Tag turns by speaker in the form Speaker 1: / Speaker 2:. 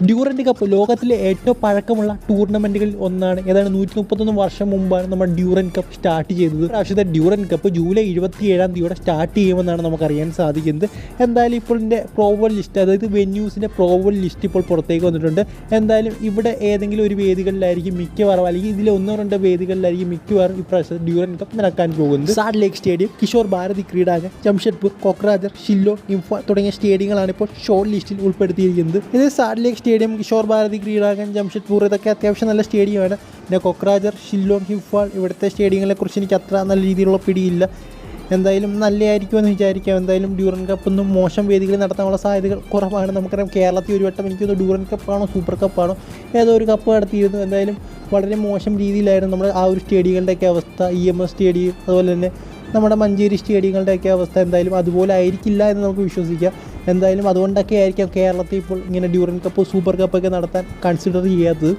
Speaker 1: Durand cup ലോകത്തിലെ ഏറ്റവും പഴക്കമുള്ള ടൂർണമെൻറ്റുകളിൽ ഒന്നാണ്. ഏതാണ്ട് 131 വർഷം മുമ്പാണ് നമ്മൾ ഡ്യൂറൻഡ് കപ്പ് സ്റ്റാർട്ട് ചെയ്തത്. പ്രാവശ്യത്തെ ഡ്യൂറൻഡ് കപ്പ് ജൂലൈ 27-ാം തീയതിയോടെ സ്റ്റാർട്ട് ചെയ്യുമെന്നാണ് നമുക്കറിയാൻ സാധിക്കുന്നത്. എന്തായാലും ഇപ്പോൾ ഇതിൻ്റെ പ്രോബബിൾ ലിസ്റ്റ്, അതായത് വെന്യൂസിൻ്റെ പ്രോബബിൾ ലിസ്റ്റ് ഇപ്പോൾ പുറത്തേക്ക് വന്നിട്ടുണ്ട്. എന്തായാലും ഇവിടെ ഏതെങ്കിലും ഒരു വേദികളിലായിരിക്കും മിക്കവാറും, അല്ലെങ്കിൽ ഇതിലെ 1-2 വേദികളിലായിരിക്കും മിക്കവാറും ഇപ്രാവശ്യത്തെ ഡ്യൂറൻഡ് കപ്പ് നടക്കാൻ പോകുന്നത്. Salt Lake Stadium, Kishore Bharati ക്രീഡാംഗൻ, Jamshedpur, കൊക്രാജർ, Shillong, Imphal തുടങ്ങിയ സ്റ്റേഡിയങ്ങളാണ് ഇപ്പോൾ ഷോർട്ട് ലിസ്റ്റിൽ ഉൾപ്പെടുത്തിയിരിക്കുന്നത്. ഇത് salt Lake Stadium, Kishore Bharati ക്രീഡാംഗൻ, Jamshedpur ഇതൊക്കെ അത്യാവശ്യം നല്ല സ്റ്റേഡിയമാണ്. പിന്നെ കൊക്രാജർ, ഷില്ലോങ്, ഇംഫാൽ ഇവിടുത്തെ സ്റ്റേഡിയങ്ങളെക്കുറിച്ച് എനിക്ക് അത്ര നല്ല രീതിയിലുള്ള പിടിയില്ല. എന്തായാലും നല്ലതായിരിക്കുമെന്ന് വിചാരിക്കാം. എന്തായാലും ഡ്യൂറൻഡ് കപ്പൊന്നും മോശം വേദികളിൽ നടത്താനുള്ള സാധ്യതകൾ കുറവാണ്. നമുക്കറിയാം കേരളത്തിൽ ഒരു വട്ടം എനിക്കൊന്ന് ഡ്യൂറൻഡ് കപ്പാണോ സൂപ്പർ കപ്പാണോ ഏതോ ഒരു കപ്പ് നടത്തിയിരുന്നു. എന്തായാലും വളരെ മോശം രീതിയിലായിരുന്നു നമ്മുടെ ആ ഒരു സ്റ്റേഡിയങ്ങളുടെയൊക്കെ അവസ്ഥ. EMS സ്റ്റേഡിയം, അതുപോലെ തന്നെ നമ്മുടെ മഞ്ചേരി സ്റ്റേഡിയങ്ങളുടെയൊക്കെ അവസ്ഥ എന്തായാലും അതുപോലെ ആയിരിക്കില്ല എന്ന് നമുക്ക് വിശ്വസിക്കാം. എന്തായാലും അതുകൊണ്ടൊക്കെ ആയിരിക്കാം കേരളത്തിൽ ഇപ്പോൾ ഇങ്ങനെ ഡ്യൂറൻഡ് കപ്പ് സൂപ്പർ കപ്പൊക്കെ നടത്താൻ കൺസിഡർ ചെയ്യാത്തത്.